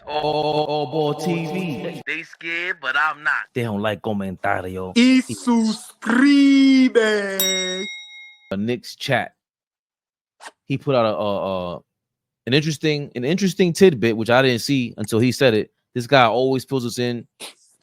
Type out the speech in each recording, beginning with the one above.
AllBall TV. They scared, but I'm not. They don't like comentario. Y suscribe. A Knicks chat. He put out an interesting tidbit, which I didn't see until he said it. This guy always fills us in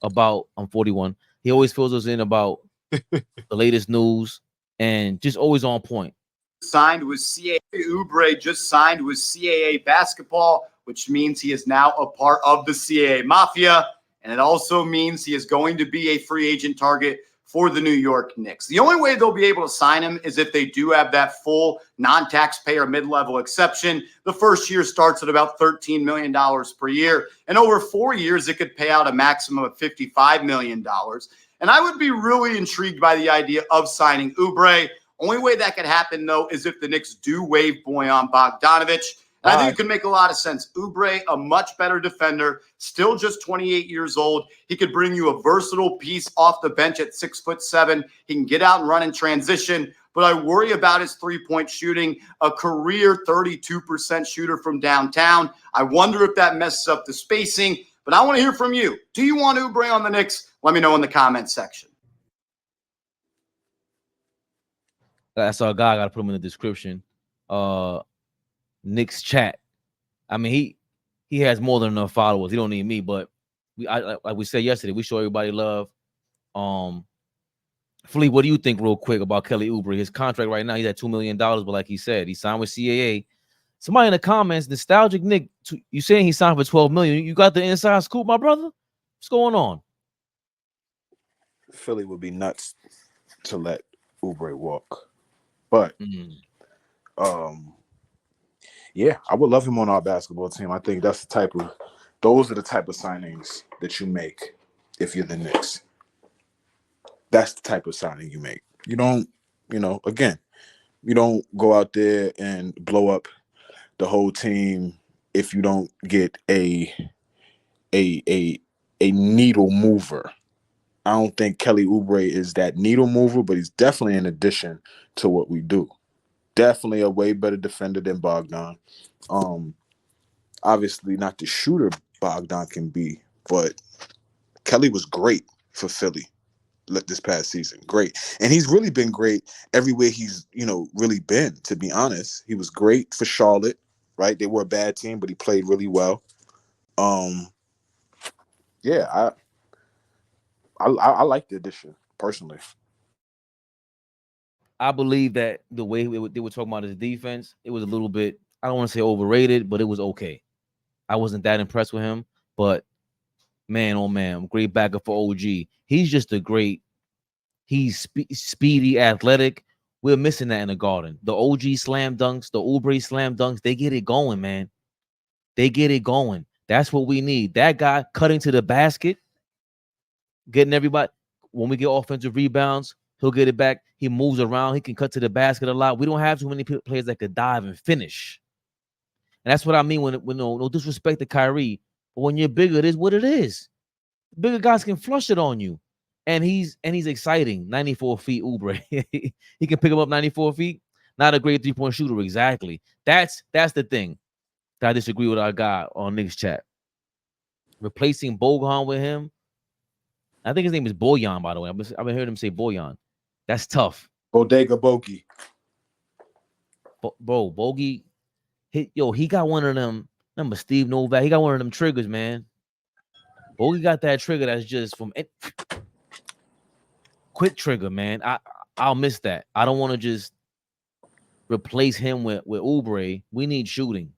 about. I'm 41. He always fills us in about the latest news and just always on point. Signed with CAA. Oubre just signed with CAA basketball, which means he is now a part of the CAA Mafia. And it also means he is going to be a free agent target for the New York Knicks. The only way they'll be able to sign him is if they do have that full non-taxpayer mid-level exception. The first year starts at about $13 million per year. And over 4 years, it could pay out a maximum of $55 million. And I would be really intrigued by the idea of signing Oubre. Only way that could happen, though, is if the Knicks do waive Bojan Bogdanović. And I think it could make a lot of sense. Oubre, a much better defender, still just 28 years old. He could bring you a versatile piece off the bench at 6'7". He can get out and run in transition. But I worry about his three-point shooting, a career 32% shooter from downtown. I wonder if that messes up the spacing. But I want to hear from you. Do you want Oubre on the Knicks? Let me know in the comments section. That's our guy. I gotta put him in the description. Knicks chat. I mean, he has more than enough followers. He don't need me, but like we said yesterday, we show everybody love. Flea, what do you think, real quick, about Kelly Oubre? His contract right now, he's at $2 million, but like he said, he signed with CAA. Somebody in the comments, nostalgic Nick, you saying he signed for $12 million? You got the inside scoop, my brother? What's going on? Philly would be nuts to let Oubre walk. But yeah, I would love him on our basketball team. I think those are the type of signings that you make if you're the Knicks. That's the type of signing you make. You don't, you don't go out there and blow up the whole team if you don't get a needle mover. I don't think Kelly Oubre is that needle mover, but he's definitely an addition to what we do. Definitely a way better defender than Bogdan. Obviously not the shooter Bogdan can be, but Kelly was great for Philly this past season. Great. And he's really been great everywhere he's, really been, to be honest. He was great for Charlotte, right? They were a bad team, but he played really well. Yeah, I like the addition, personally. I believe that the way they were talking about his defense, it was a little bit, I don't want to say overrated, but it was okay. I wasn't that impressed with him, but man, oh man, great backer for OG. He's just he's speedy, athletic. We're missing that in the Garden. The OG slam dunks, the Oubre slam dunks, they get it going, man. They get it going. That's what we need. That guy cutting to the basket, getting everybody. When we get offensive rebounds, he'll get it back. He moves around. He can cut to the basket a lot. We don't have too many players that could dive and finish. And that's what I mean when no disrespect to Kyrie. But when you're bigger, it is what it is. Bigger guys can flush it on you. And he's exciting. 94 feet, Oubre. He can pick him up 94 feet. Not a great three-point shooter, exactly. That's the thing that I disagree with our guy on Knicks chat. Replacing Bojan with him. I think his name is Bojan, by the way. I've been hearing him say Bojan. That's tough. Bodega Bogey. Bro, Bogey, he got one of them. Remember Steve Novak? He got one of them triggers, man. Bogey got that trigger that's just from it. Quick trigger, man. I'll miss that. I don't want to just replace him with Oubre. We need shooting.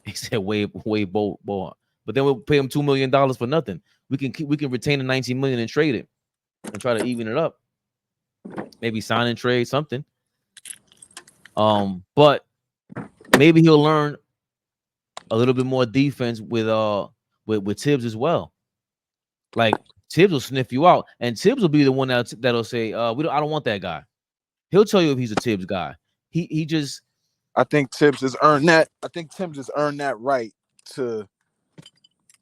He said waive Bojan. But then we'll pay him $2 million for nothing. We can retain the $19 million and trade it and try to even it up. Maybe sign and trade something. But maybe he'll learn a little bit more defense with Tibbs as well. Like Tibbs will sniff you out, and Tibbs will be the one that'll say, I don't want that guy. He'll tell you if he's a Tibbs guy. He just. I think Tibbs has earned that. I think Tibbs has earned that right to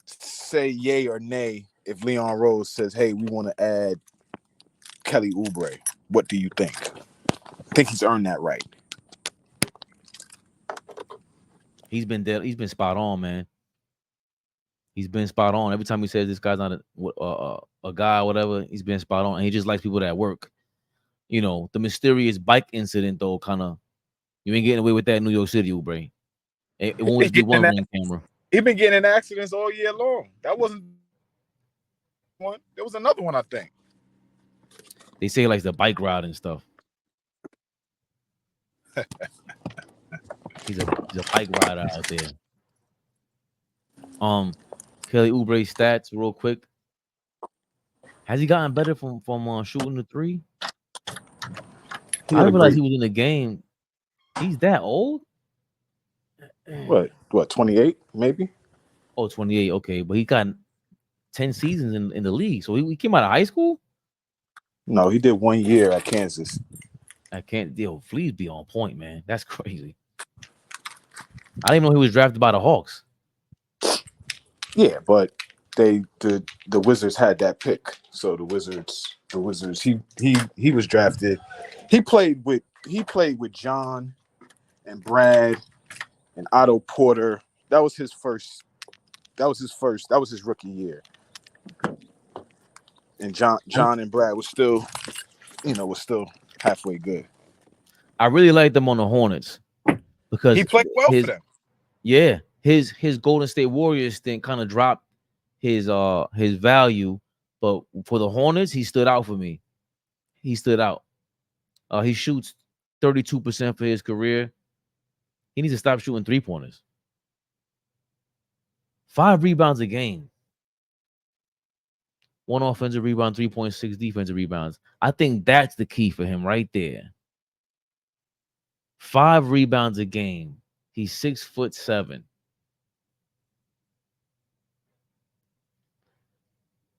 say yay or nay if Leon Rose says, hey, we want to add Kelly Oubre. What do you think? I think he's earned that right. He's been spot on, man. He's been spot on. Every time he says this guy's not a guy or whatever, he's been spot on. And he just likes people that work. You know, the mysterious bike incident, though, kind of, you ain't getting away with that in New York City, Oubre. It won't just be one ring camera. He been getting in accidents all year long. That wasn't one. There was another one, I think. They say like the bike ride and stuff. He's a bike rider out there. Kelly Oubre stats real quick. Has he gotten better from shooting the three? I didn't realize he was in the game. He's that old? What 28 maybe? Oh, 28. Okay, but he got 10 seasons in the league. So he came out of high school? No, he did 1 year at Kansas. I can't deal. Fleas be on point, man. That's crazy. I didn't know he was drafted by the Hawks. Yeah, but the Wizards had that pick. So the Wizards, he was drafted. He played with John and Brad and Otto Porter. That was his rookie year. And John and Brad was still halfway good. I really liked them on the Hornets because he played well for them. Yeah, his Golden State Warriors thing kind of dropped his value, but for the Hornets, he stood out for me. He stood out. He shoots 32% for his career. He needs to stop shooting 3-pointers. 5 rebounds a game. 1 offensive rebound, 3.6 defensive rebounds. I think that's the key for him right there. 5 rebounds a game. He's 6'7".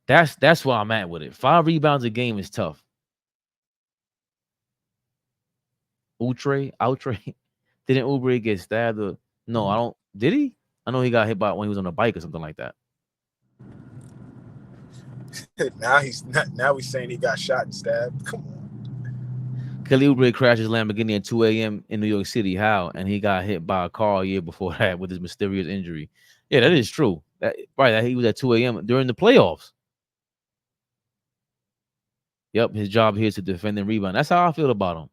That's where I'm at with it. 5 rebounds a game is tough. Oubre, didn't Oubre get stabbed? No, I don't. Did he? I know he got hit by when he was on a bike or something like that. Now he's saying he got shot and stabbed. Come on. Kelly Oubre crashed his Lamborghini at 2 a.m. in New York City. How? And he got hit by a car a year before that with his mysterious injury. Yeah, that is true. That he was at 2 a.m. during the playoffs. Yep, his job here is to defend and rebound. That's how I feel about him.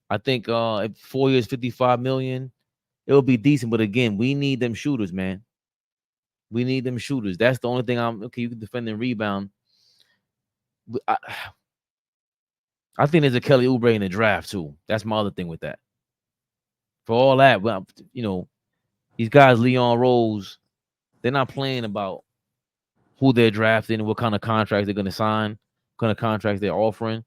I think if 4 years, $55 million, it'll be decent. But again, we need them shooters, man. We need them shooters. That's the only thing okay. You can defend and rebound. I think there's a Kelly Oubre in the draft too. That's my other thing with that. For all that, well, these guys, Leon Rose, they're not playing about who they're drafting and what kind of contracts they're going to sign, what kind of contracts they're offering.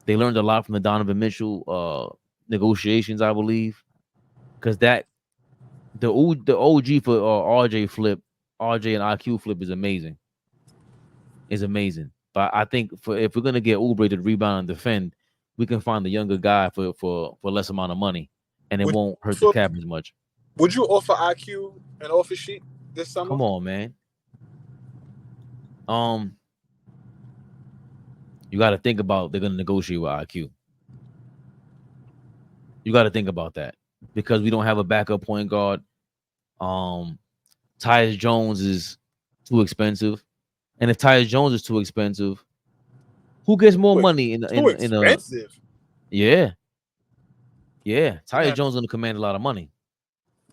They learned a lot from the Donovan Mitchell negotiations, I believe, because the OG for RJ and IQ flip is amazing. It's amazing. But I think if we're gonna get Oubre to rebound and defend, we can find the younger guy for less amount of money, and it won't hurt the cap as much. Would you offer IQ an offer sheet this summer? Come on, man. You got to think about they're gonna negotiate with IQ. You got to think about that because we don't have a backup point guard. Tyus Jones is too expensive. And if Tyus Jones is too expensive, who gets more money in expensive? Yeah. Tyus Jones is gonna command a lot of money.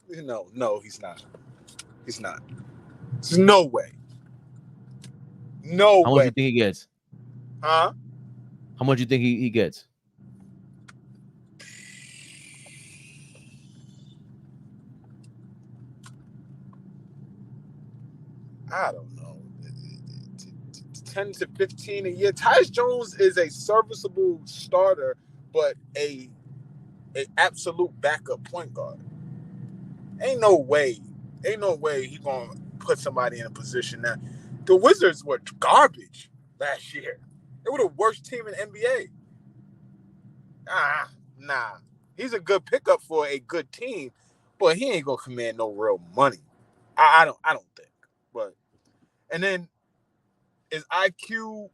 No, he's not. He's not. There's no way. No way. How much do you think he gets? Huh? How much do you think he gets? I don't know. 10 to 15 a year. Tyus Jones is a serviceable starter, but a absolute backup point guard. Ain't no way he's gonna put somebody in a position that the Wizards were garbage last year. They were the worst team in the NBA. Nah. He's a good pickup for a good team, but he ain't gonna command no real money. I don't think. But and then is IQ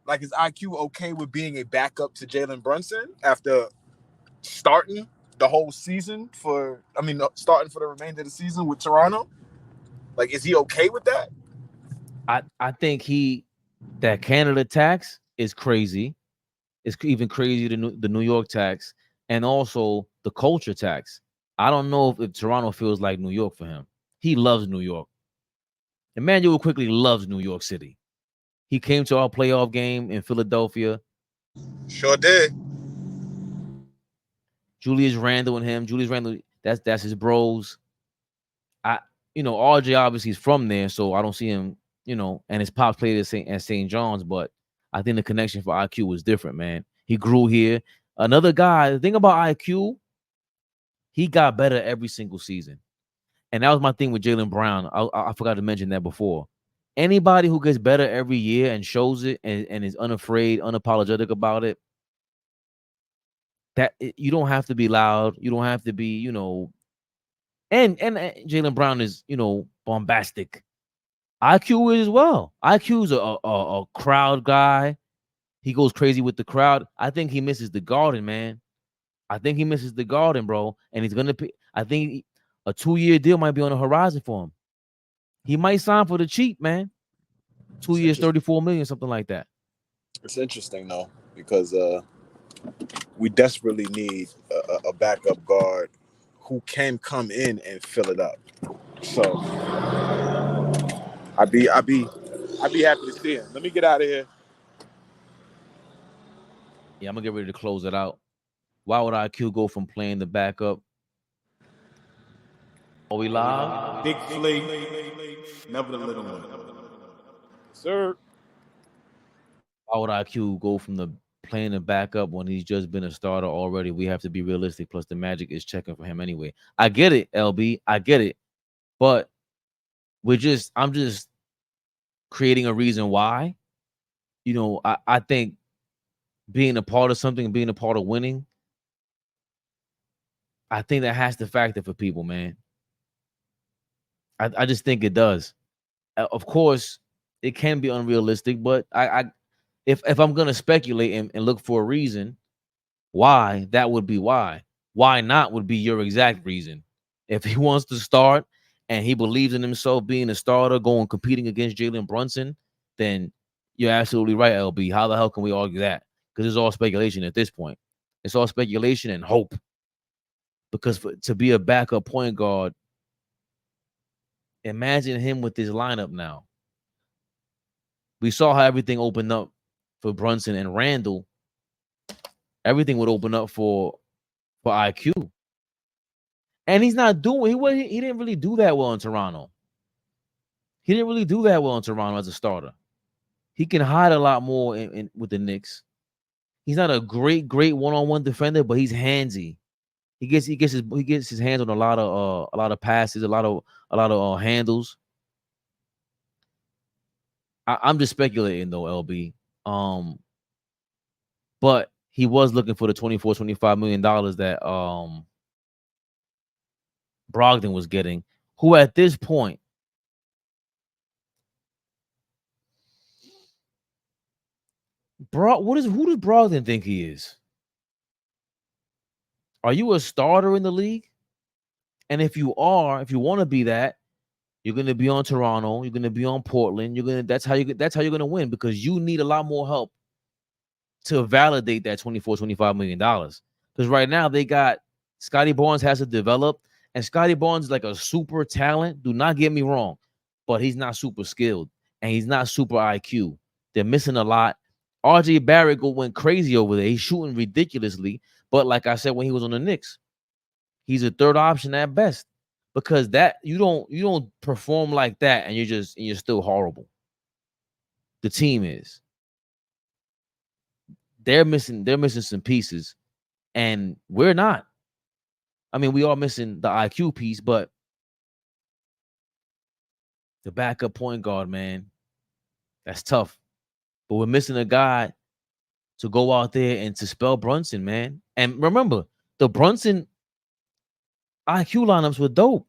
okay with being a backup to Jalen Brunson after starting the whole season for? I mean, starting for the remainder of the season with Toronto. Like, is he okay with that? I think that Canada tax is crazy. It's even crazier than the New York tax, and also the culture tax. I don't know if Toronto feels like New York for him. He loves New York. Immanuel Quickley loves New York City. He came to our playoff game in Philadelphia. Sure did. Julius Randle and him. Julius Randle, that's his bros. RJ obviously is from there, so I don't see him, and his pops played at St. John's, but I think the connection for IQ was different, man. He grew here. Another guy, the thing about IQ, he got better every single season. And that was my thing with Jaylen Brown. I forgot to mention that before. Anybody who gets better every year and shows it and is unafraid, unapologetic about it, you don't have to be loud. You don't have to be, and Jaylen Brown is, bombastic. IQ is as well. IQ's a crowd guy. He goes crazy with the crowd. I think he misses the Garden, man. I think he misses the Garden, bro. And he's gonna. I think a 2-year deal might be on the horizon for him. He might sign for the cheap, man. 2 years, 34 million, something like that. It's interesting though, because we desperately need a backup guard who can come in and fill it up. So I'd be happy to see him. Let me get out of here. Yeah, I'm gonna get ready to close it out. Why would IQ go from playing the backup? Are we live? Big Flea, never the little one. Sir. Why would IQ go from the playing the backup when he's just been a starter already? We have to be realistic. Plus, the Magic is checking for him anyway. I get it, LB. I get it. But I'm just creating a reason why. I think being a part of something, being a part of winning, I think that has to factor for people, man. I just think it does. Of course, it can be unrealistic, but if I'm gonna speculate and look for a reason why, that would be why. Why not would be your exact reason. If he wants to start and he believes in himself being a starter, going competing against Jalen Brunson, then you're absolutely right, LB. How the hell can we argue that? Because it's all speculation at this point. It's all speculation and hope. Because to be a backup point guard, imagine him with this lineup now. We saw how everything opened up for Brunson and Randall. Everything would open up for IQ. And he's not doing, he didn't really do that well in Toronto. He didn't really do that well in Toronto as a starter. He can hide a lot more with the Knicks. He's not a great one-on-one defender, but he's handsy. He gets his hands on a lot of passes, a lot of handles. I'm just speculating though, LB. But he was looking for the $24-25 million that Brogdon was getting, who at this point who does Brogdon think he is? Are you a starter in the league? And if you want to be that, you're going to be on Toronto, you're going to be on Portland, that's how you're going to win, because you need a lot more help to validate that $24-25 million. Because right now they got Scotty Barnes has to develop, and Scotty Barnes is like a super talent. Do not get me wrong, but he's not super skilled and he's not super IQ. They're missing a lot. RJ Barrett went crazy over there. He's shooting ridiculously, but like I said, when he was on the Knicks, he's a third option at best. Because that you don't perform like that, and you're still horrible. The team is. They're missing some pieces, and we're not. I mean, we are missing the IQ piece, but the backup point guard, man, that's tough. But we're missing a guy to go out there and to spell Brunson, man. And remember, the Brunson IQ lineups were dope.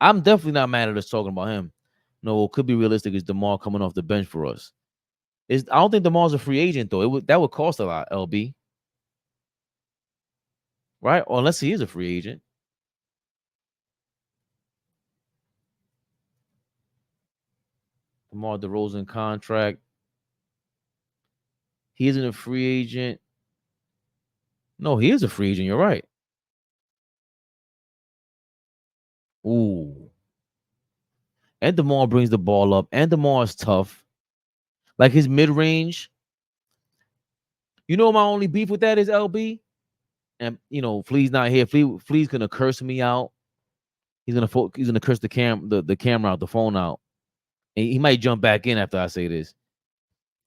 I'm definitely not mad at us talking about him. No, what could be realistic is DeMar coming off the bench for us. I don't think DeMar's a free agent, though. That would cost a lot, LB. right? Or unless he is a free agent. DeMar DeRozan contract. He isn't a free agent. No, he is a free agent. You're right. Ooh. And DeMar brings the ball up. And DeMar is tough. Like his mid-range. You know my only beef with that is LB? And Flea's not here. Flea's gonna curse me out. He's gonna curse the camera out, the phone out. And he might jump back in after I say this.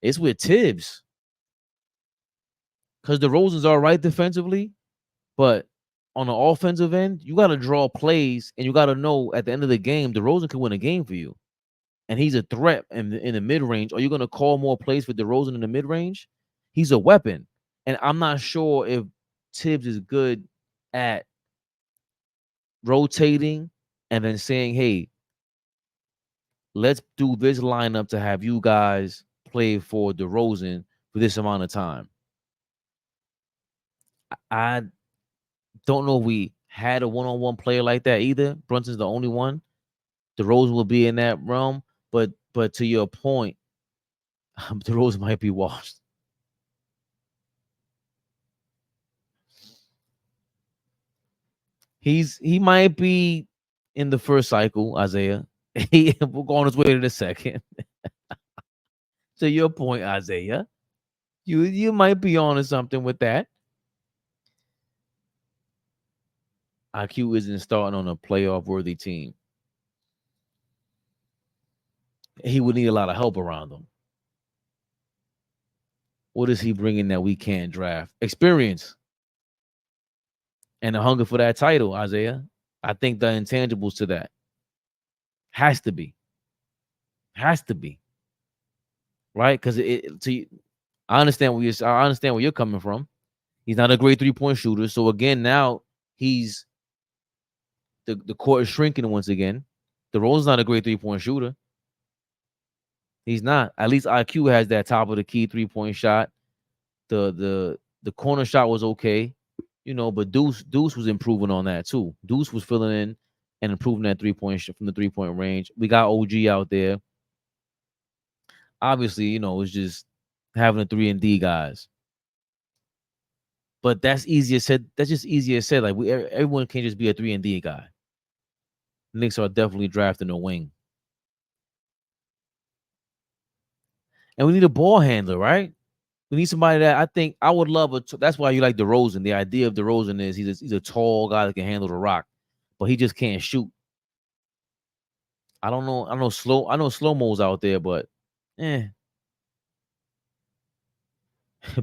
It's with Tibbs. Because DeRozan's all right defensively, but on the offensive end, you got to draw plays, and you got to know at the end of the game, DeRozan can win a game for you. And he's a threat in the mid-range. Are you going to call more plays for DeRozan in the mid-range? He's a weapon. And I'm not sure if Tibbs is good at rotating and then saying, hey, let's do this lineup to have you guys play for DeRozan for this amount of time. I don't know if we had a one-on-one player like that either. Brunson's the only one. DeRozan will be in that realm, but to your point, DeRozan might be washed. He might be in the first cycle, Isaiah. We'll go on his way to the second. To your point, Isaiah, you might be on to something with that. IQ isn't starting on a playoff-worthy team. He would need a lot of help around him. What is he bringing that we can't draft? Experience. And the hunger for that title, Isaiah. I think the intangibles to that has to be. Right? Because I understand where you're coming from. He's not a great 3-point shooter. So again, now he's the court is shrinking once again. DeRozan's not a great 3-point shooter. He's not. At least IQ has that top of the key 3-point shot. The corner shot was okay, but Deuce was improving on that too. Deuce was filling in and improving that 3-point from the 3-point range. We got OG out there. Obviously, it's just having the 3-and-D guys. But that's easier said. That's just easier said. Like everyone can't just be a 3-and-D guy. Knicks are definitely drafting a wing. And we need a ball handler, right? We need somebody that I think I would love. That's why you like DeRozan. The idea of DeRozan is he's a tall guy that can handle the rock, but he just can't shoot. I don't know. I know slow-mo's out there, but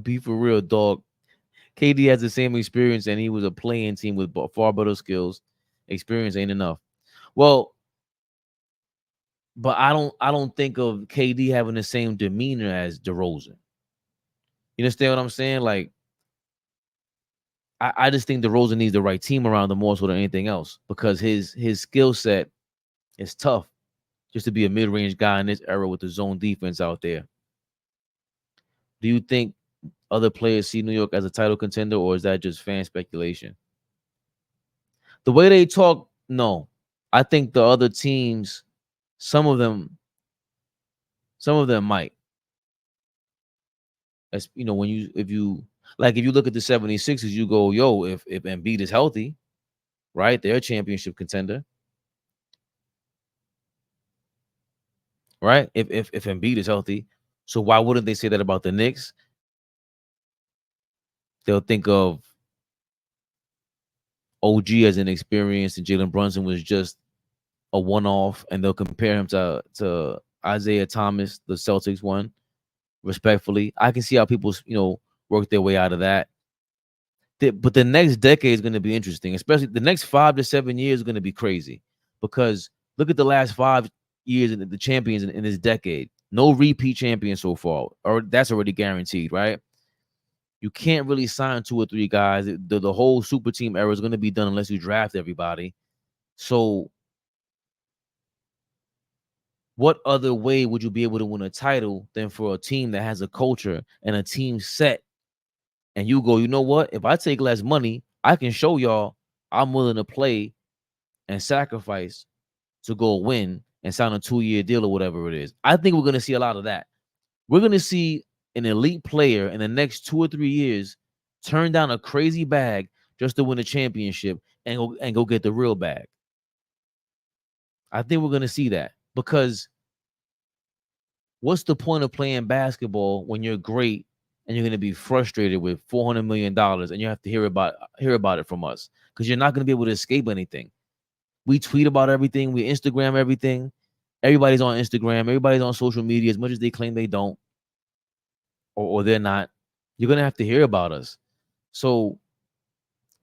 be for real, dog. KD has the same experience, and he was a playing team with far better skills. Experience ain't enough. Well, but I don't think of KD having the same demeanor as DeRozan. You understand what I'm saying? Like, I just think DeRozan needs the right team around him more so than anything else, because his skill set is tough just to be a mid-range guy in this era with the zone defense out there. Do you think other players see New York as a title contender, or is that just fan speculation? The way they talk, no. I think the other teams, some of them might. As if you look at the 76ers, you go, yo, if Embiid is healthy, right? They're a championship contender. Right? If Embiid is healthy. So why wouldn't they say that about the Knicks? They'll think of OG as an experience, and Jalen Brunson was just a one-off, and they'll compare him to Isaiah Thomas, the Celtics one. Respectfully, I can see how people work their way out of that. But the next decade is going to be interesting, especially the next 5 to 7 years are going to be crazy, because look at the last 5 years and the champions in this decade. No repeat champion so far, or that's already guaranteed, right? You can't really sign 2 or 3 guys. The whole super team era is going to be done unless you draft everybody. So what other way would you be able to win a title than for a team that has a culture and a team set? And you go, you know what? If I take less money, I can show y'all I'm willing to play and sacrifice to go win and sign a 2-year deal or whatever it is. I think we're going to see a lot of that. We're going to see an elite player in the next 2 or 3 years turn down a crazy bag just to win a championship and go get the real bag. I think we're going to see that, because what's the point of playing basketball when you're great and you're going to be frustrated with $400 million and you have to hear about it from us, because you're not going to be able to escape anything. We tweet about everything. We Instagram everything. Everybody's on Instagram. Everybody's on social media as much as they claim they don't or they're not. You're going to have to hear about us. So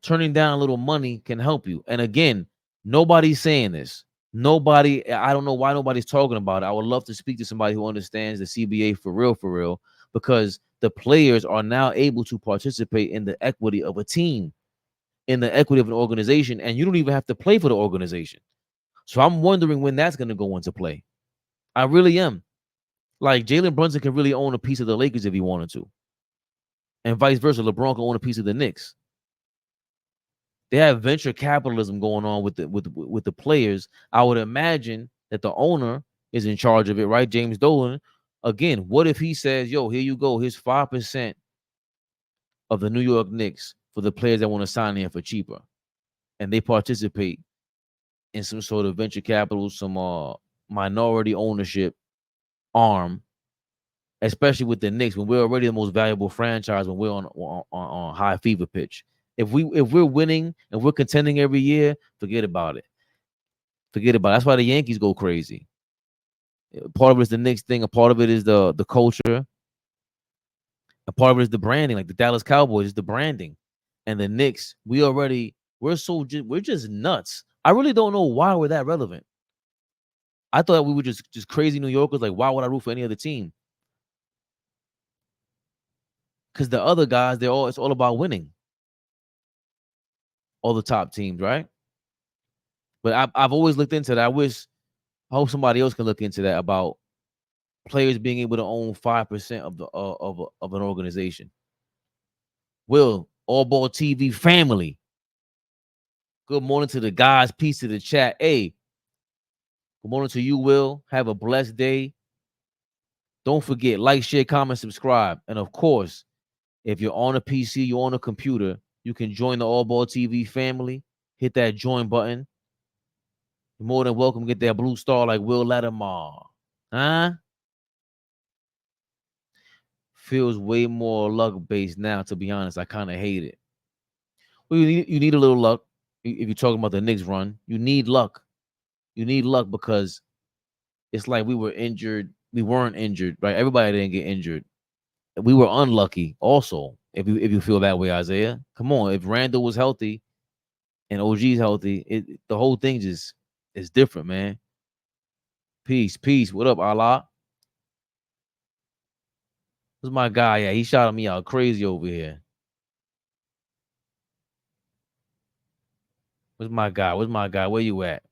turning down a little money can help you. And again, nobody's saying this. Nobody, I don't know why nobody's talking about it. I would love to speak to somebody who understands the CBA for real, because the players are now able to participate in the equity of a team, in the equity of an organization, and you don't even have to play for the organization. So I'm wondering when that's going to go into play. I really am. Like, Jalen Brunson can really own a piece of the Lakers if he wanted to, and vice versa. LeBron can own a piece of the Knicks. They have venture capitalism going on with the players. I would imagine that the owner is in charge of it, right? James Dolan. Again, what if he says, "Yo, here you go. Here's 5% of the New York Knicks for the players that want to sign in for cheaper," and they participate in some sort of venture capital, some minority ownership arm, especially with the Knicks when we're already the most valuable franchise when we're on high fever pitch. If we're winning and we're contending every year, forget about it. Forget about it. That's why the Yankees go crazy. Part of it is the Knicks thing. A part of it is the culture. A part of it is the branding. Like the Dallas Cowboys is the branding, and the Knicks. We're just nuts. I really don't know why we're that relevant. I thought we were just crazy New Yorkers. Like, why would I root for any other team? Because the other guys, it's all about winning. All the top teams, right? But I've always looked into that. I hope somebody else can look into that about players being able to own 5% of the of an organization. Will, AllBall TV family. Good morning to the guys. Peace to the chat. Hey, good morning to you, Will. Have a blessed day. Don't forget, like, share, comment, subscribe. And of course, if you're on a PC, you're on a computer, you can join the AllBall TV family. Hit that join button. You're more than welcome to get that blue star like Will Lattimore. Huh? Feels way more luck-based now, to be honest. I kind of hate it. Well, you need a little luck. If you're talking about the Knicks run, you need luck. You need luck because it's like we were injured. We weren't injured, right? Everybody didn't get injured. We were unlucky also, if you feel that way, Isaiah. Come on. If Randall was healthy and OG's healthy, the whole thing is different, man. Peace. What up, Allah? Who's my guy? Yeah, he shouted me out crazy over here. Where's my guy? Where you at?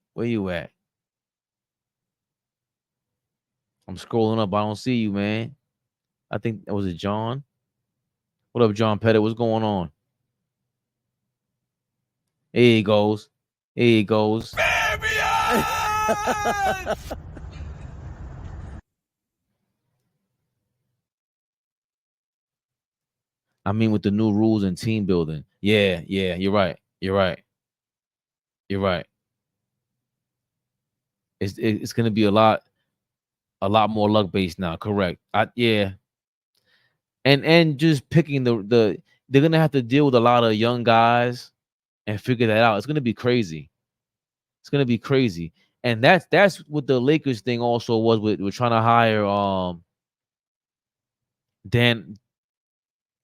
I'm scrolling up. I don't see you, man. I think that was it, John. What up, John Pettit? What's going on? Here he goes. I mean, with the new rules and team building. Yeah, you're right. It's gonna be a lot more luck based now. Correct. And just picking the they're gonna have to deal with a lot of young guys and figure that out. It's gonna be crazy. And that's what the Lakers thing also was with trying to hire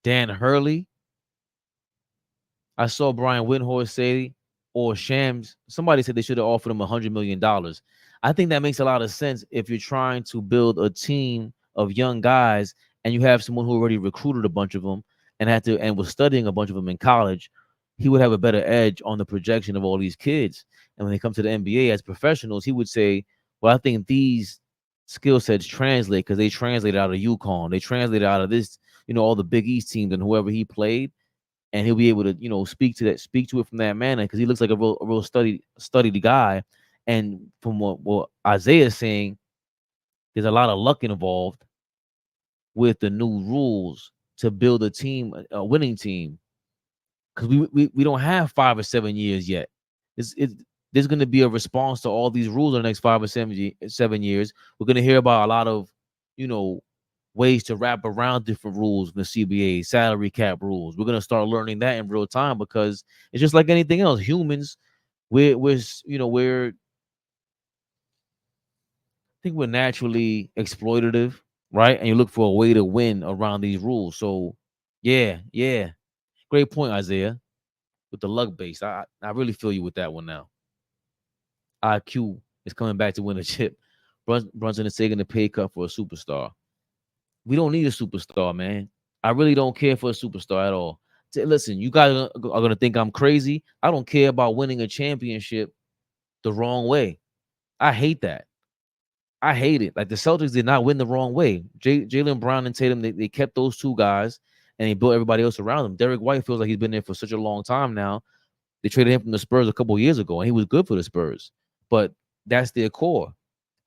Dan Hurley. I saw Brian Windhorst say, or Shams, somebody said they should have offered him $100 million. I think that makes a lot of sense if you're trying to build a team of young guys and you have someone who already recruited a bunch of them and was studying a bunch of them in college. He would have a better edge on the projection of all these kids. And when they come to the NBA as professionals, he would say, well, I think these skill sets translate because they translated out of UConn. They translated out of this, all the Big East teams and whoever he played. and he'll be able to, speak to it from that manner, because he looks like a real studied guy. And from what Isaiah is saying, there's a lot of luck involved with the new rules to build a team, a winning team, because we don't have 5 or 7 years yet. There's going to be a response to all these rules in the next 5 or 7 years. We're going to hear about a lot of, ways to wrap around different rules in the CBA, salary cap rules. We're going to start learning that in real time, because it's just like anything else. Humans, I think we're naturally exploitative, right? And you look for a way to win around these rules. So, yeah. Great point, Isaiah, with the luck base. I really feel you with that one now. IQ is coming back to win a chip. Brunson is taking a pay cut for a superstar. We don't need a superstar, man. I really don't care for a superstar at all. Listen, you guys are going to think I'm crazy. I don't care about winning a championship the wrong way. I hate that. I hate it. Like, the Celtics did not win the wrong way. Jaylen Brown and Tatum, they kept those two guys, and they built everybody else around them. Derek White feels like he's been there for such a long time now. They traded him from the Spurs a couple of years ago, and he was good for the Spurs. But that's their core,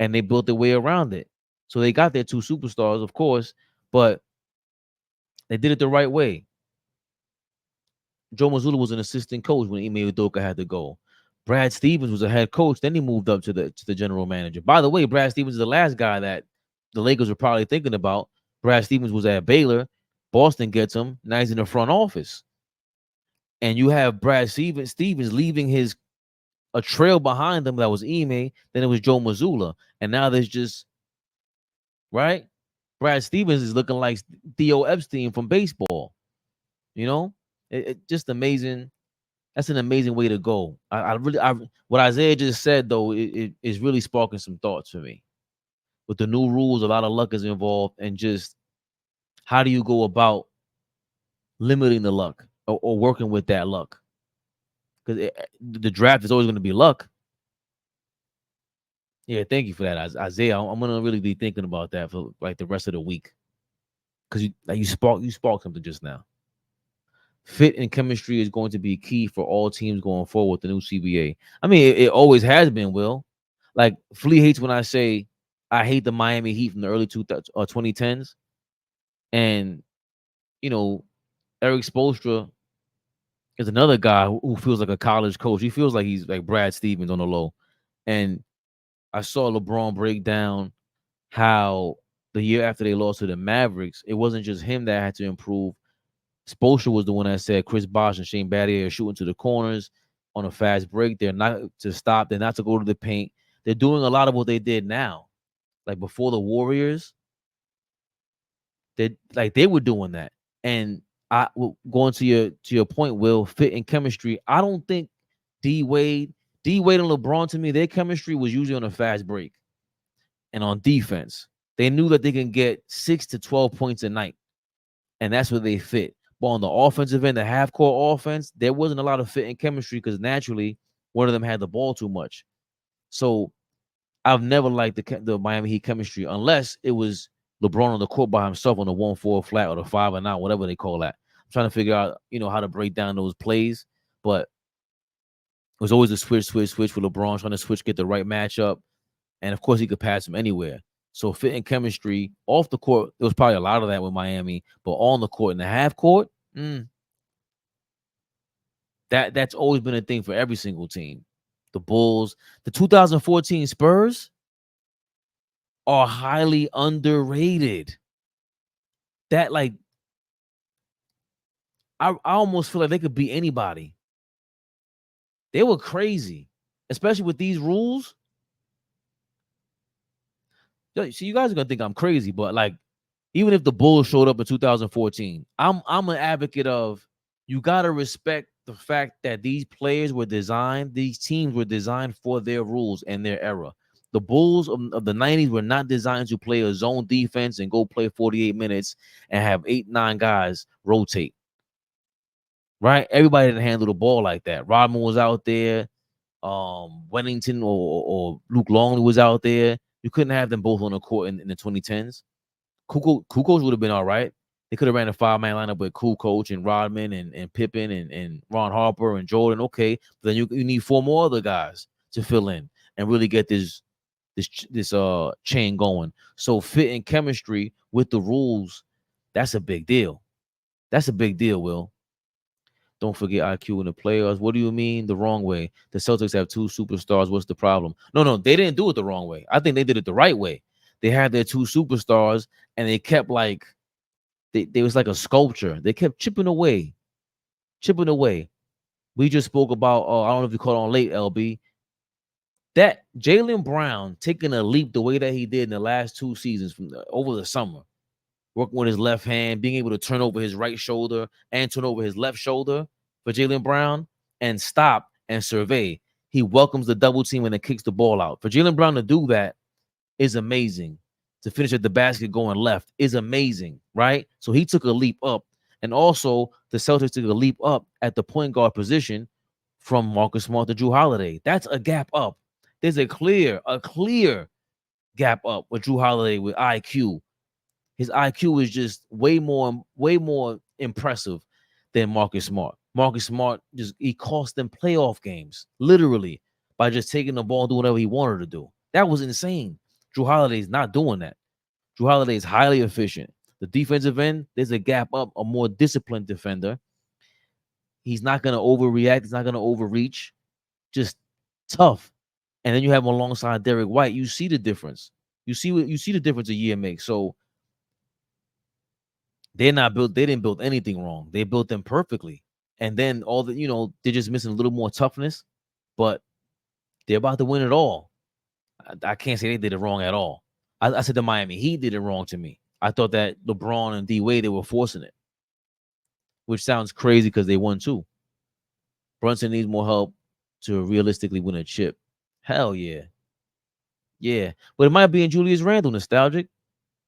and they built their way around it. So they got their two superstars, of course, but they did it the right way. Joe Mazzulla was an assistant coach when Ime Udoka had to go. Brad Stevens was a head coach. Then he moved up to the general manager. By the way, Brad Stevens is the last guy that the Lakers were probably thinking about. Brad Stevens was at Baylor. Boston gets him. Now he's in the front office. And you have Brad Stevens leaving a trail behind them that was Ime. Then it was Joe Mazzulla. And now there's just, right? Brad Stevens is looking like Theo Epstein from baseball. It just amazing. That's an amazing way to go. What Isaiah just said, though, it is really sparking some thoughts for me. With the new rules, a lot of luck is involved, and just how do you go about limiting the luck or working with that luck? Because the draft is always going to be luck. Yeah, thank you for that, Isaiah. I'm gonna really be thinking about that for like the rest of the week, because you sparked something just now. Fit and chemistry is going to be key for all teams going forward with the new CBA. I mean, it always has been, Will. Like, Flea hates when I say I hate the Miami Heat from the early 2010s. And, Eric Spoelstra is another guy who feels like a college coach. He feels like he's like Brad Stevens on the low. And I saw LeBron break down how the year after they lost to the Mavericks, it wasn't just him that had to improve. Spoelstra was the one that said Chris Bosh and Shane Battier are shooting to the corners on a fast break. They're not to stop. They're not to go to the paint. They're doing a lot of what they did now. Like, before the Warriors, they were doing that. And going to your point, Will, fit and chemistry. I don't think D Wade and LeBron, to me, their chemistry was usually on a fast break and on defense. They knew that they can get 6 to 12 points a night, and that's where they fit. But on the offensive end, the half-court offense, there wasn't a lot of fit and chemistry, because naturally one of them had the ball too much. So I've never liked the Miami Heat chemistry unless it was LeBron on the court by himself on the 1-4 flat or the 5 and out, whatever they call that. I'm trying to figure out, how to break down those plays. But it was always a switch with LeBron, trying to switch, get the right matchup. And of course, he could pass him anywhere. So fit and chemistry off the court, there was probably a lot of that with Miami. But on the court, in the half court, that's always been a thing for every single team. The Bulls, the 2014 Spurs are highly underrated. That, like, I almost feel like they could beat anybody. They were crazy, especially with these rules. So you guys are gonna think I'm crazy, but like, even if the Bulls showed up in 2014, I'm an advocate of, you gotta respect the fact that these teams were designed for their rules and their era. The Bulls of the 90s were not designed to play a zone defense and go play 48 minutes and have 8-9 guys rotate. Right? Everybody didn't handle the ball like that. Rodman was out there. Wennington or Luke Longley was out there. You couldn't have them both on the court in the 2010s. Kukoc would have been all right. They could have ran a 5-man lineup with Cool Coach and Rodman and Pippen and Ron Harper and Jordan. Okay, but then you need 4 more other guys to fill in and really get this chain going. So fit and chemistry with the rules, that's a big deal. That's a big deal, Will. Don't forget IQ in the playoffs. What do you mean the wrong way? The Celtics have 2 superstars. What's the problem? No, they didn't do it the wrong way. I think they did it the right way. They had their 2 superstars and they kept like they was like a sculpture. They kept chipping away. We just spoke about I don't know if you caught on late, LB. That Jaylen Brown taking a leap the way that he did in the last 2 seasons over the summer, working with his left hand, being able to turn over his right shoulder and turn over his left shoulder for Jaylen Brown and stop and survey. He welcomes the double team and then kicks the ball out. For Jaylen Brown to do that is amazing. To finish at the basket going left is amazing, right? So he took a leap up. And also the Celtics took a leap up at the point guard position from Marcus Smart to Jrue Holiday. That's a gap up. There's a clear gap up with Jrue Holiday with IQ. His IQ is just way more impressive than Marcus Smart. Marcus Smart he cost them playoff games, literally, by just taking the ball and doing whatever he wanted to do. That was insane. Jrue Holiday is not doing that. Jrue Holiday is highly efficient. The defensive end, there's a gap up, a more disciplined defender. He's not going to overreact. He's not going to overreach. Just tough. And then you have him alongside Derek White. You see the difference. You see the difference a year makes. So they didn't build anything wrong. They built them perfectly. And then they're just missing a little more toughness, but they're about to win it all. I can't say they did it wrong at all. I said the Miami Heat did it wrong to me. I thought that LeBron and D-Wade, they were forcing it, which sounds crazy because they won too. Brunson needs more help to realistically win a chip. Hell yeah. Yeah. But it might be in Julius Randle nostalgic.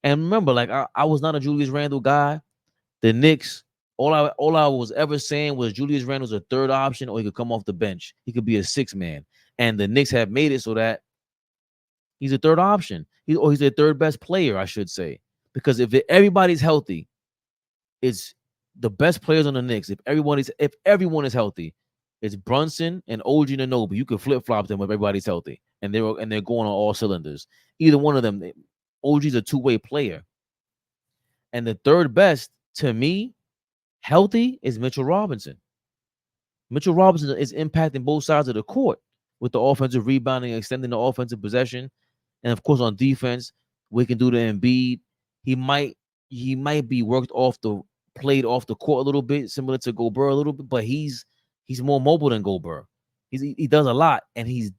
And remember, like I was not a Julius Randle guy. The Knicks, all I was ever saying was Julius Randle's a third option, or he could come off the bench. He could be a 6-man. And the Knicks have made it so that he's a third option. He's a third best player, I should say. Because if everybody's healthy, it's the best players on the Knicks. If everyone is healthy, it's Brunson and OG Anunoby. You can flip-flop them if everybody's healthy. And they're going on all cylinders. Either one of them, OG's a 2-way player. And the third best, to me, healthy, is Mitchell Robinson. Mitchell Robinson is impacting both sides of the court with the offensive rebounding, extending the offensive possession. And of course, on defense, we can do the Embiid. He might be played off the court a little bit, similar to Gobert a little bit, but he's more mobile than Gobert. He does a lot, and he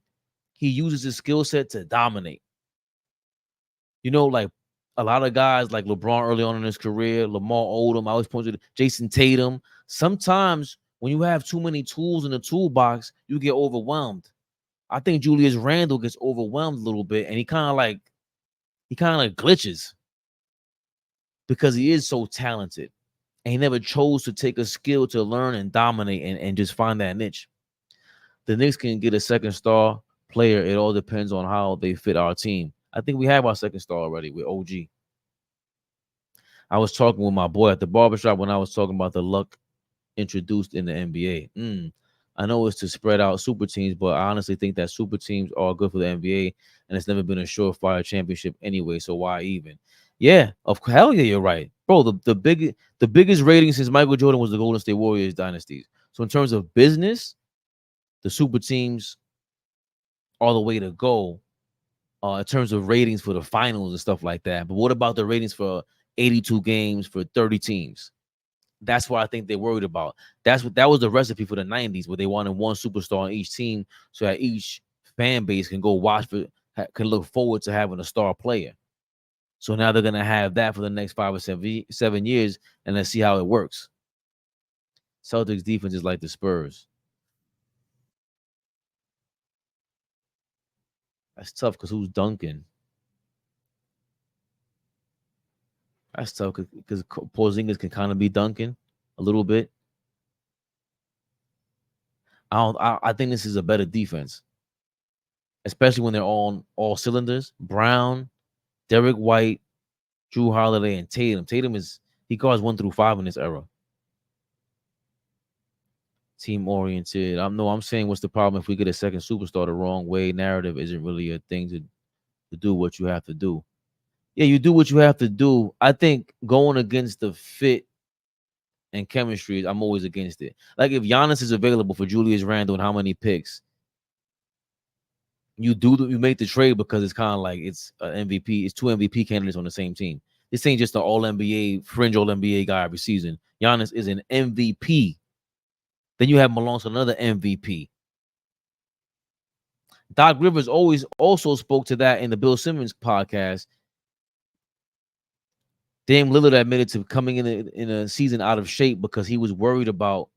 uses his skill set to dominate. Like a lot of guys like LeBron early on in his career, Lamar Odom, I always point to Jason Tatum. Sometimes when you have too many tools in the toolbox, you get overwhelmed. I think Julius Randle gets overwhelmed a little bit, and he kind of like glitches because he is so talented, and he never chose to take a skill to learn and dominate and just find that niche. The Knicks can get a second star player. It all depends on how they fit our team. I think we have our second star already with OG. I was talking with my boy at the barbershop when I was talking about the luck introduced in the NBA. I know it's to spread out super teams, but I honestly think that super teams are good for the NBA, and it's never been a surefire championship anyway. So why even? Yeah, hell yeah, you're right, bro. The biggest rating since Michael Jordan was the Golden State Warriors dynasties. So in terms of business, the super teams are the way to go. In terms of ratings for the finals and stuff like that. But what about the ratings for 82 games for 30 teams? That's what I think they're worried about. That was the recipe for the 90s, where they wanted one superstar on each team so that each fan base can go can look forward to having a star player. So now they're gonna have that for the next 5 or 7 years, and let's see how it works. Celtics defense is like the Spurs. That's tough because who's dunking? That's tough because Porzingis can kind of be dunking a little bit. I think this is a better defense, especially when they're on all cylinders. Brown, Derek White, Jrue Holiday, and Tatum. Tatum is He guards 1 through 5 in this era. Team oriented. I'm saying what's the problem if we get a second superstar the wrong way? Narrative isn't really a thing to do what you have to do. Yeah, you do what you have to do. I think going against the fit and chemistry, I'm always against it. Like if Giannis is available for Julius Randle and how many picks, you make the trade because it's kind of like it's an MVP. It's 2 MVP candidates on the same team. This ain't just an All NBA fringe All NBA guy every season. Giannis is an MVP. Then you have Malone, another MVP. Doc Rivers always also spoke to that in the Bill Simmons podcast. Dame Lillard admitted to coming in a season out of shape because he was worried about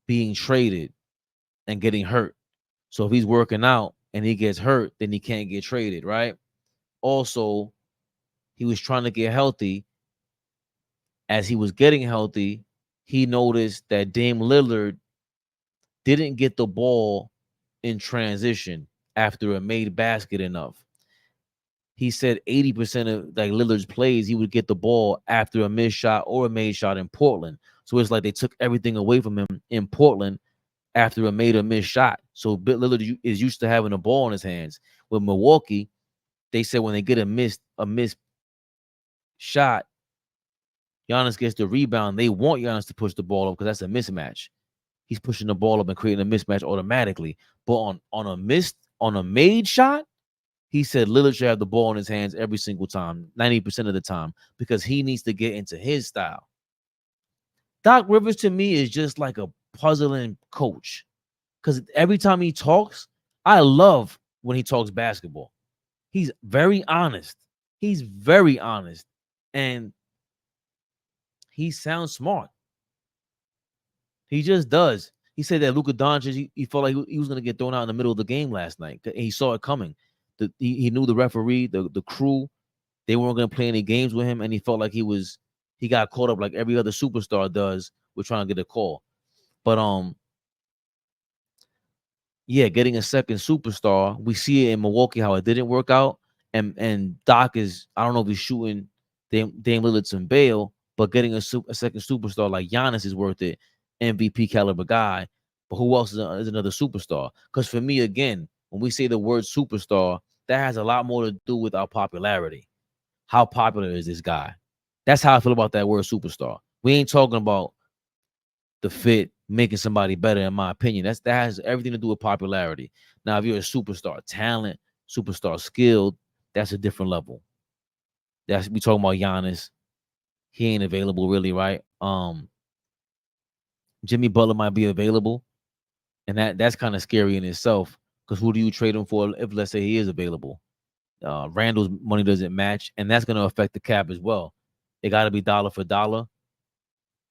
being traded and getting hurt. So if he's working out and he gets hurt, then he can't get traded, right? Also, he was trying to get healthy. As he was getting healthy, he noticed that Dame Lillard didn't get the ball in transition after a made basket enough. He said 80% of like Lillard's plays, he would get the ball after a missed shot or a made shot in Portland. So it's like they took everything away from him in Portland after a made or missed shot. So Lillard is used to having a ball in his hands. With Milwaukee, they said when they get a missed shot, Giannis gets the rebound. They want Giannis to push the ball up because that's a mismatch. He's pushing the ball up and creating a mismatch automatically. But on a made shot, he said Lillard should have the ball in his hands every single time, 90% of the time, because he needs to get into his style. Doc Rivers to me is just like a puzzling coach. Because every time he talks, I love when he talks basketball. He's very honest. And he sounds smart. He just does. He said that Luka Doncic, he felt like he was going to get thrown out in the middle of the game last night. He saw it coming. He knew the referee, the crew, they weren't going to play any games with him, and he felt like he got caught up like every other superstar does with trying to get a call. But yeah, getting a second superstar, we see it in Milwaukee how it didn't work out, and Doc is, I don't know if he's shooting Dame Lillard some bail, but getting a second superstar like Giannis is worth it, MVP caliber guy. But who else is another superstar? Because for me, again, when we say the word superstar, that has a lot more to do with our popularity. How popular is this guy? That's how I feel about that word superstar. We ain't talking about the fit, making somebody better, in my opinion. That has everything to do with popularity. Now, if you're a superstar talent, superstar skilled, that's a different level. We talking about Giannis. He ain't available really, right? Jimmy Butler might be available, and that's kind of scary in itself. Because who do you trade him for if, let's say, he is available? Randall's money doesn't match, and that's going to affect the cap as well. It got to be dollar for dollar.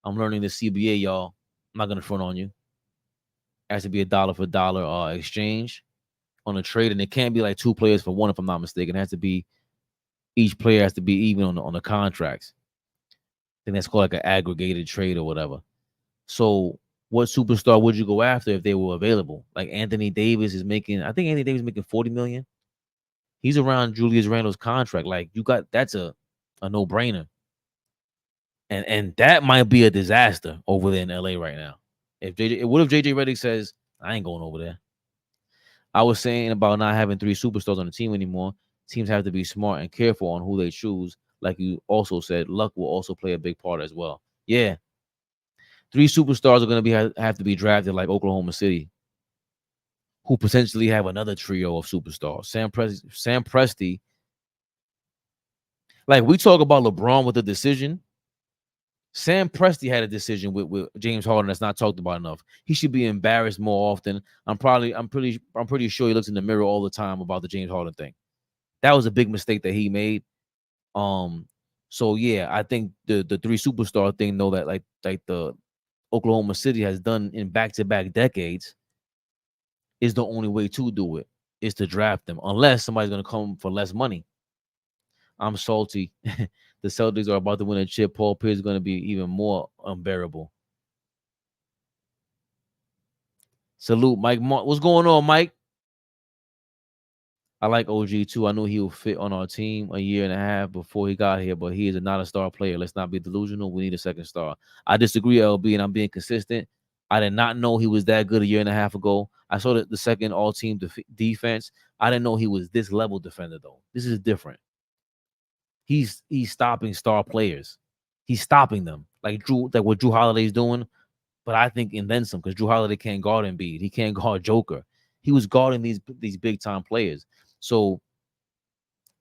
I'm learning the CBA, y'all. I'm not going to front on you. It has to be a dollar for dollar exchange on a trade, and it can't be like 2 players for 1, if I'm not mistaken. It has to be, each player has to be even on the contracts. I think that's called like an aggregated trade or whatever. So what superstar would you go after if they were available? Like Anthony Davis is making, I think Anthony Davis is making $40 million. He's around Julius Randle's contract. Like that's a no-brainer. And that might be a disaster over there in LA right now. What if JJ Redick says, I ain't going over there? I was saying about not having 3 superstars on the team anymore. Teams have to be smart and careful on who they choose. Like you also said, luck will also play a big part as well. Yeah. 3 superstars are going to have to be drafted like Oklahoma City, who potentially have another trio of superstars. Sam Presti. Like we talk about LeBron with a decision. Sam Presti had a decision with James Harden that's not talked about enough. He should be embarrassed more often. I'm pretty sure he looks in the mirror all the time about the James Harden thing. That was a big mistake that he made. So yeah, I think the 3 superstar thing, though, that like the Oklahoma City has done in back-to-back decades, is the only way to do it, is to draft them, unless somebody's going to come for less money. I'm salty. The Celtics are about to win a chip. Paul Pierce is going to be even more unbearable. Salute, Mike. What's going on, Mike? I like OG too. I knew he would fit on our team a year and a half before he got here, but he is not a star player. Let's not be delusional. We need a second star. I disagree, LB, and I'm being consistent. I did not know he was that good a year and a half ago. I saw the second all-team defense. I didn't know he was this level defender, though. This is different. He's stopping star players. He's stopping them, like what Drew Holiday's doing. But I think and then some, because Drew Holiday can't guard Embiid. He can't guard Joker. He was guarding these big time players. So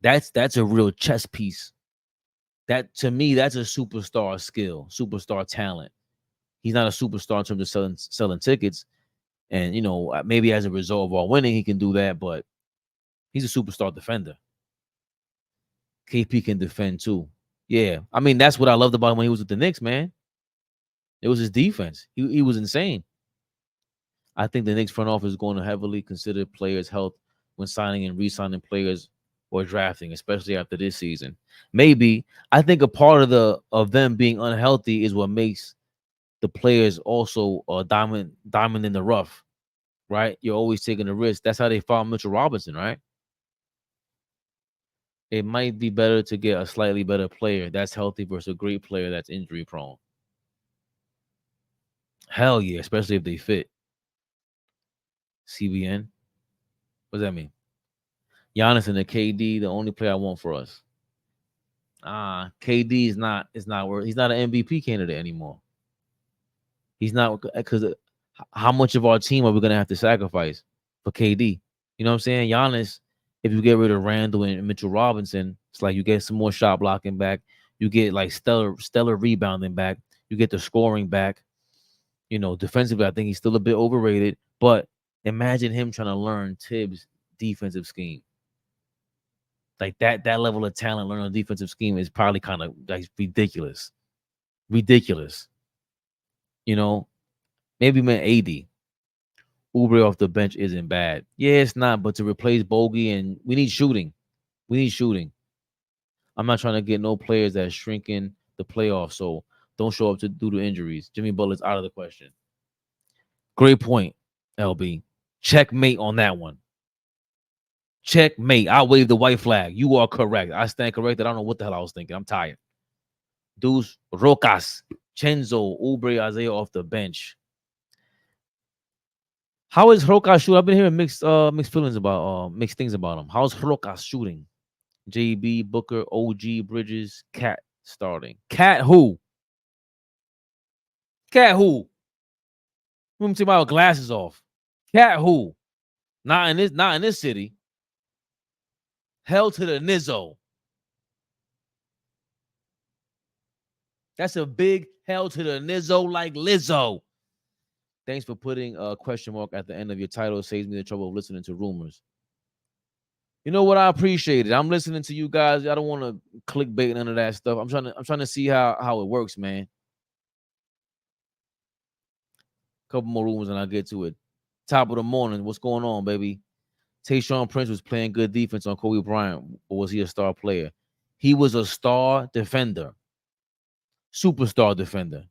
that's a real chess piece. That to me, that's a superstar skill, superstar talent. He's not a superstar in terms of selling tickets, and maybe as a result of our winning, he can do that. But he's a superstar defender. KP can defend too. Yeah, I mean that's what I loved about him when he was with the Knicks, man. It was his defense. He was insane. I think the Knicks front office is going to heavily consider players' health when signing and re-signing players or drafting, especially after this season. Maybe I think a part of them being unhealthy is what makes the players also diamond in the rough, right? You're always taking a risk. That's how they found Mitchell Robinson, right? It might be better to get a slightly better player that's healthy versus a great player that's injury prone. Hell yeah, especially if they fit. CBN. What does that mean? Giannis and the KD, the only player I want for us. KD is not worth. He's not an MVP candidate anymore. He's not, because how much of our team are we gonna have to sacrifice for KD? You know what I'm saying? Giannis, if you get rid of Randall and Mitchell Robinson, it's like you get some more shot blocking back. You get like stellar rebounding back. You get the scoring back. Defensively, I think he's still a bit overrated. But imagine him trying to learn Tibbs' defensive scheme. Like that level of talent learning a defensive scheme is probably kind of like ridiculous. Ridiculous. Maybe man AD. Oubre off the bench isn't bad. Yeah, it's not, but to replace Bogey, and we need shooting. We need shooting. I'm not trying to get no players that shrinking the playoffs, so don't show up due to injuries. Jimmy Butler's out of the question. Great point, LB. Checkmate on that one. Checkmate. I wave the white flag. You are correct. I stand corrected. I don't know what the hell I was thinking. I'm tired. Deuce, Rocas, Chenzo, Oubre, Isaiah off the bench. How is Rocas shooting? I've been hearing mixed things about him. How's Rocas shooting? JB, Booker, OG, Bridges, Cat starting. Cat who? Cat who? Let me take my glasses off. Cat who? Not in this city. Hell to the Nizzo. That's a big hell to the Nizzo like Lizzo. Thanks for putting a question mark at the end of your title. It saves me the trouble of listening to rumors. You know what? I appreciate it. I'm listening to you guys. I don't want to clickbait none of that stuff. I'm trying to see how it works, man. Couple more rumors and I'll get to it. Top of the morning. What's going on, baby? Tayshaun Prince was playing good defense on Kobe Bryant, or was he a star player? He was a star defender. Superstar defender.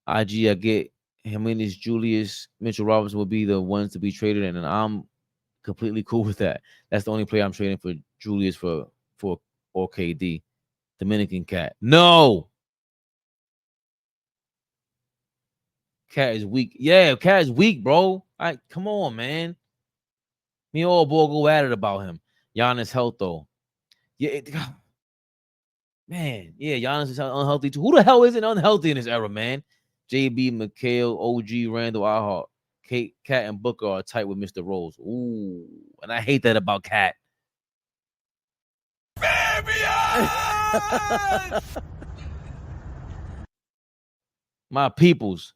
I get Jimenez, Julius, Mitchell Robinson will be the ones to be traded, and I'm completely cool with that. That's the only player I'm trading for Julius for or KD. Dominican Cat. No. Cat is weak. Yeah, Cat is weak, bro. Come on, man. Me and AllBall go at it about him. Giannis health though. Yeah, man. Yeah, Giannis is unhealthy too. Who the hell isn't unhealthy in this era, man? JB, McHale, OG, Randall, Ihart, Cat, and Booker are tight with Mr. Rose. Ooh, and I hate that about Cat. My people's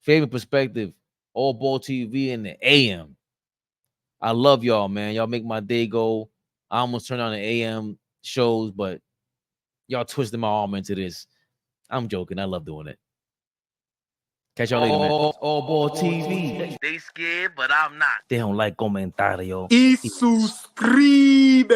favorite perspective, AllBall TV in the AM. I love y'all, man. Y'all make my day go. I almost turned on the AM shows, but y'all twisted my arm into this. I'm joking. I love doing it. Catch y'all later, man. AllBall TV. They scared, but I'm not. They don't like comentario. Y suscribe.